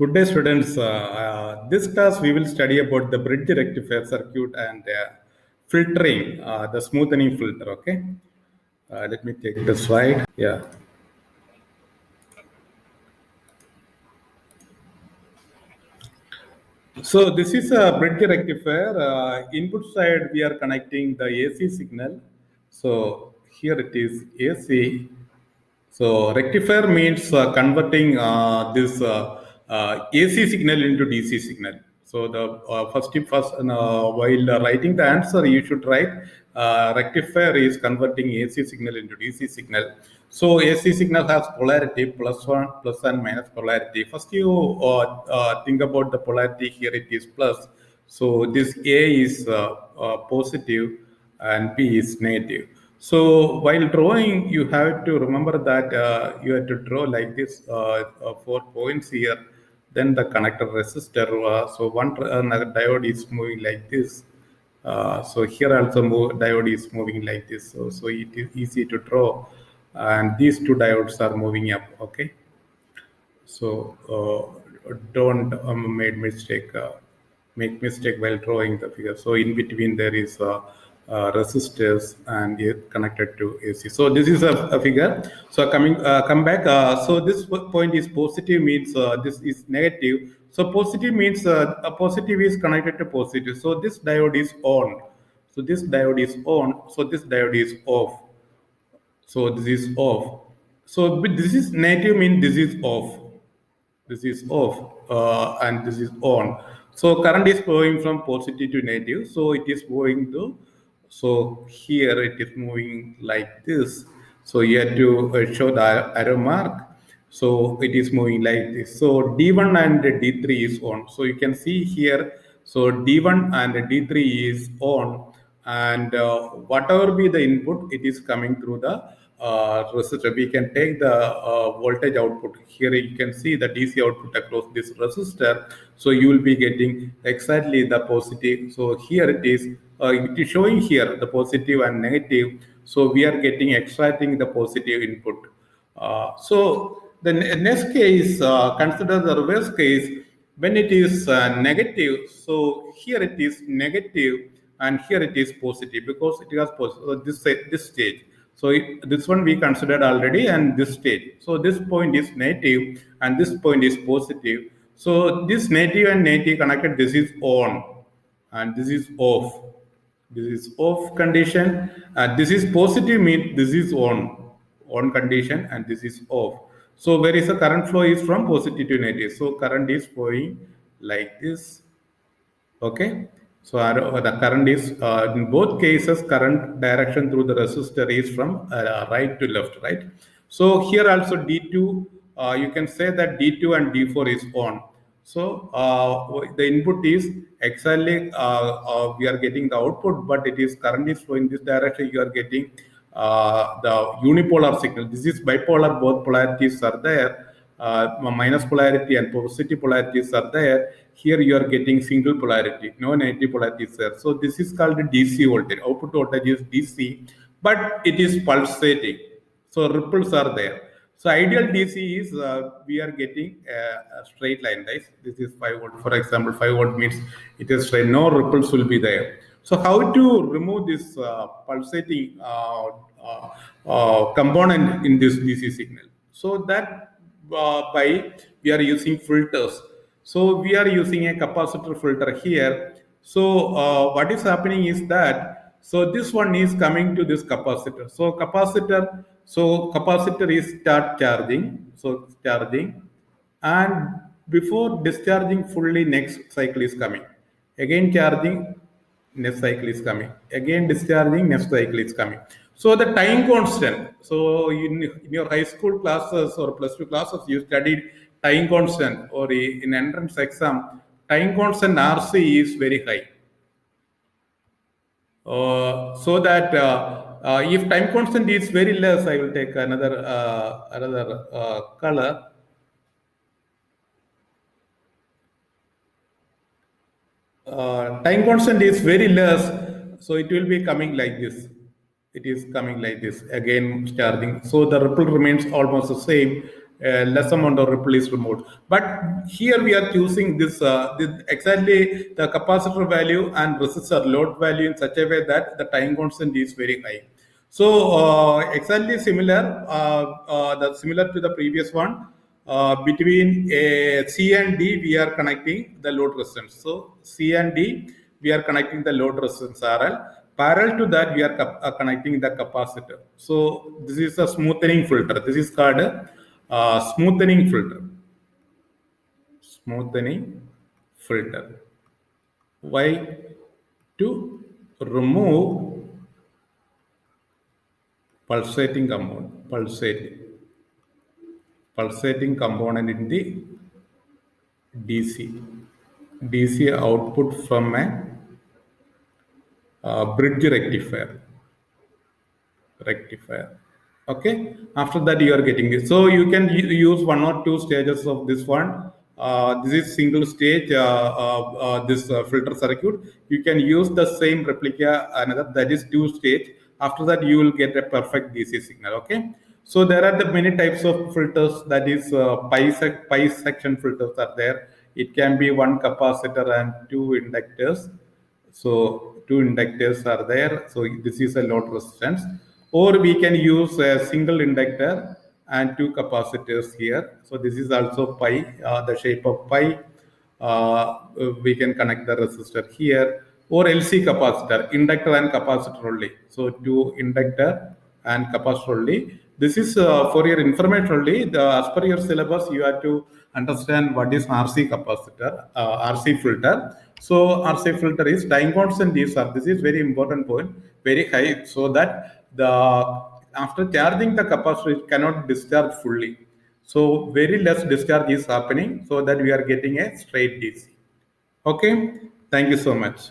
Good day, students. This class we will study about the bridge rectifier circuit and filtering, the smoothing filter. Okay. Let me take the slide. Yeah. So this is a bridge rectifier. Input side we are connecting the AC signal. So here it is AC. So rectifier means converting this AC signal into DC signal. So the while writing the answer, you should write rectifier is converting AC signal into DC signal. So AC signal has polarity plus and minus polarity. First, you think about the polarity. Here it is plus. So this A is positive and B is negative. So while drawing, you have to remember that you have to draw like this, 4 points here. Then the connector resistor. So one diode is moving like this. So here also diode is moving like this. So it is easy to draw. And these two diodes are moving up. Okay. So don't make mistake while drawing the figure. So in between there is resistors and it connected to AC. So this is a figure. So come back. So this point is positive means this is negative. So positive means a positive is connected to positive. So this diode is on. So this diode is on. So this diode is off. So this is off. So this is negative means this is off. This is off and this is on. So current is flowing from positive to negative. So it is going to, so here it is moving like this. So you have to show the arrow mark. So it is moving like this. So D1 and D3 is on. So you can see here. So D1 and D3 is on, and whatever be the input, it is coming through the resistor. We can take the voltage output. Here you can see the DC output across this resistor. So you will be getting exactly the positive. So here it is showing here the positive and negative. So we are getting extracting the positive input. So the next case, consider the reverse case when it is negative. So here it is negative and here it is positive because it has this stage. So this one we considered already and this stage. So this point is negative and this point is positive. So this negative and negative connected, this is on and this is off. This is off condition and this is positive means this is on condition and this is off. So where is the current flow is from positive to negative. So current is flowing like this. Okay. So the current is in both cases current direction through the resistor is from right to left, right? So here also D2, you can say that D2 and D4 is on. So the input is exactly we are getting the output, but it is current is flowing this direction. You are getting the unipolar signal. This is bipolar. Both polarities are there. Minus polarity and positive polarities are there. Here you are getting single polarity, no negative polarity is there. So this is called DC voltage. Output voltage is DC, but it is pulsating. So ripples are there. So ideal DC is we are getting a straight line, right? This is 5 volt. For example, 5 volt means it is straight. No ripples will be there. So how to remove this pulsating component in this DC signal? So that by we are using filters. So we are using a capacitor filter here. So what is happening is that so this one is coming to this capacitor. So capacitor is start charging. So charging, and before discharging fully, next cycle is coming. Again charging, next cycle is coming. Again discharging, next cycle is coming. So the time constant. So in your high school classes or plus two classes, you studied time constant, or in entrance exam, time constant RC is very high. So that if time constant is very less, I will take another color. Time constant is very less, so it will be coming like this. It is coming like this, again charging. So the ripple remains almost the same. less amount of ripple is removed. But here we are choosing exactly the capacitor value and resistor load value in such a way that the time constant is very high. So exactly similar, similar to the previous one. Between C and D, we are connecting the load resistance. So C and D, we are connecting the load resistance RL. Parallel to that, we are connecting the capacitor. So this is a smoothening filter. This is called smoothening filter. Smoothening filter. Why? To remove pulsating component, pulsating component in the DC output from a bridge rectifier. Okay, after that you are getting it. So you can use one or two stages of this one. This is single stage, this filter circuit. You can use the same replica, another that is two stage. After that you will get a perfect DC signal. Okay, so there are the many types of filters, that is pi section filters are there. It can be one capacitor and two inductors. So two inductors are there. So this is a load resistance. Or we can use a single inductor and two capacitors here. So this is also pi, the shape of pi. We can connect the resistor here. Or LC capacitor, inductor and capacitor only. So two inductor and capacitor only. This is for your information only. As per your syllabus, you have to understand what is RC capacitor, RC filter. So RC filter is time constant is, this is very important point, very high, so that the after charging the capacitor it cannot discharge fully. So very less discharge is happening, so that we are getting a straight DC. Okay, thank you so much.